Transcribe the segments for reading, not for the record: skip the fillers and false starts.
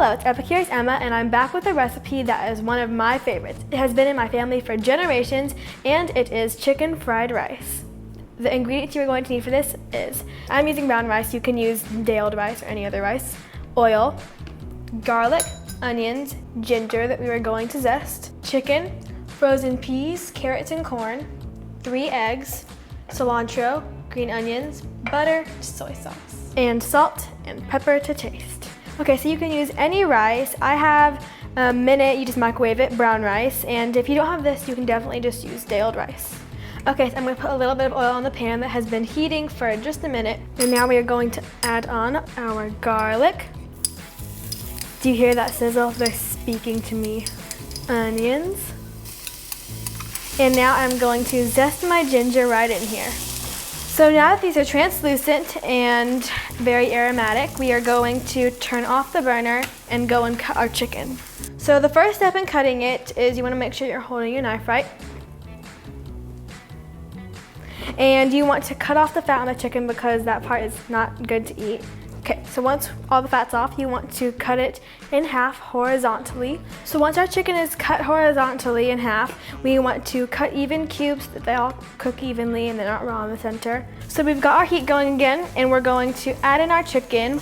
Hello, it's Epicurious Emma, and I'm back with a recipe that is one of my favorites. It has been in my family for generations, and it is chicken fried rice. The ingredients you're going to need for this is, I'm using brown rice, you can use day-old rice or any other rice, oil, garlic, onions, ginger that we were going to zest, chicken, frozen peas, carrots and corn, 3 eggs, cilantro, green onions, butter, soy sauce, and salt and pepper to taste. Okay, so you can use any rice. I have a minute, you just microwave it, brown rice, and if you don't have this, you can definitely just use day-old rice. Okay, so I'm gonna put a little bit of oil on the pan that has been heating for just a minute, and now we are going to add on our garlic. Do you hear that sizzle? They're speaking to me. Onions. And now I'm going to zest my ginger right in here. So now that these are translucent and very aromatic, we are going to turn off the burner and go and cut our chicken. So the first step in cutting it is you want to make sure you're holding your knife right. And you want to cut off the fat on the chicken because that part is not good to eat. Okay, so once all the fat's off, you want to cut it in half horizontally. So once our chicken is cut horizontally in half, we want to cut even cubes so that they all cook evenly and they're not raw in the center. So we've got our heat going again, and we're going to add in our chicken.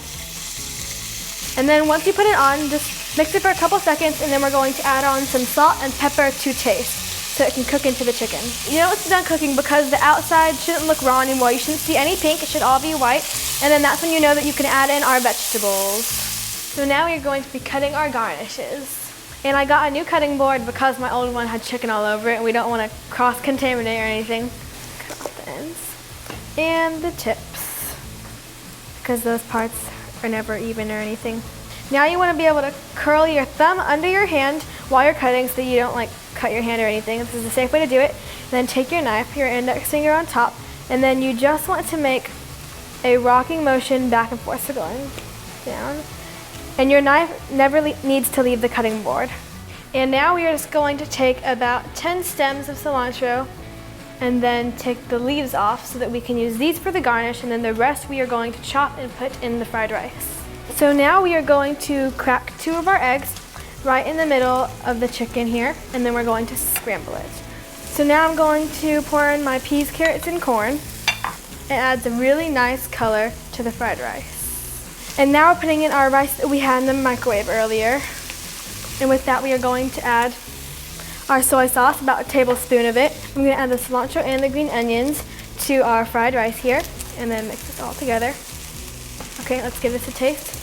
And then once you put it on, just mix it for a couple seconds, and then we're going to add on some salt and pepper to taste so it can cook into the chicken. You know it's done cooking because the outside shouldn't look raw anymore. You shouldn't see any pink, it should all be white. And then that's when you know that you can add in our vegetables. So now we're going to be cutting our garnishes. And I got a new cutting board because my old one had chicken all over it and we don't want to cross-contaminate or anything. Cut off the ends. And the tips, because those parts are never even or anything. Now you want to be able to curl your thumb under your hand while you're cutting so you don't cut your hand or anything. This is a safe way to do it. Then take your knife, your index finger on top, and then you just want to make a rocking motion back and forth, so going down. And your knife never needs to leave the cutting board. And now we are just going to take about 10 stems of cilantro and then take the leaves off so that we can use these for the garnish, and then the rest we are going to chop and put in the fried rice. So now we are going to crack 2 of our eggs right in the middle of the chicken here, and then we're going to scramble it. So now I'm going to pour in my peas, carrots, and corn. It adds a really nice color to the fried rice. And now we're putting in our rice that we had in the microwave earlier. And with that we are going to add our soy sauce, about a tablespoon of it. I'm going to add the cilantro and the green onions to our fried rice here, and then mix this all together. Okay, let's give this a taste.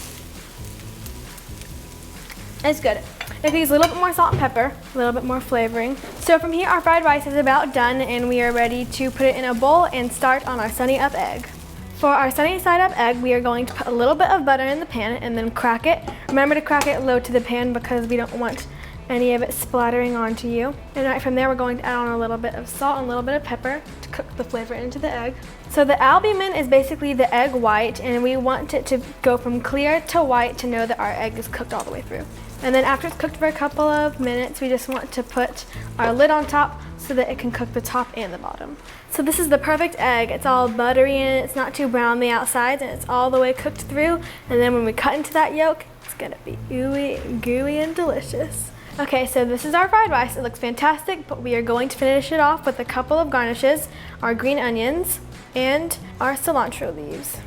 It's good. It needs a little bit more salt and pepper, a little bit more flavoring. So from here, our fried rice is about done, and we are ready to put it in a bowl and start on our sunny up egg. For our sunny side up egg, we are going to put a little bit of butter in the pan and then crack it. Remember to crack it low to the pan because we don't want any of it splattering onto you. And right from there, we're going to add on a little bit of salt and a little bit of pepper to cook the flavor into the egg. So the albumin is basically the egg white, and we want it to go from clear to white to know that our egg is cooked all the way through. And then after it's cooked for a couple of minutes, we just want to put our lid on top so that it can cook the top and the bottom. So this is the perfect egg. It's all buttery and it's not too brown on the outside, and it's all the way cooked through. And then when we cut into that yolk, it's gonna be ooey, gooey, and delicious. Okay, so this is our fried rice. It looks fantastic, but we are going to finish it off with a couple of garnishes, our green onions and our cilantro leaves.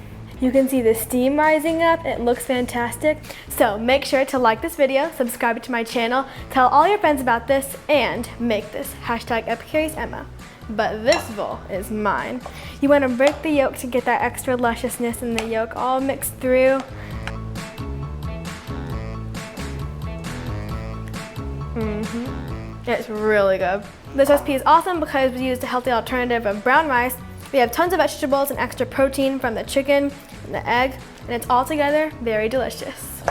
You can see the steam rising up. It looks fantastic. So make sure to like this video, subscribe to my channel, tell all your friends about this, and make this #EpicuriousEmma. But this bowl is mine. You want to break the yolk to get that extra lusciousness in the yolk all mixed through. It's really good. This recipe is awesome because we used a healthy alternative of brown rice. We have tons of vegetables and extra protein from the chicken and the egg, and it's all together very delicious.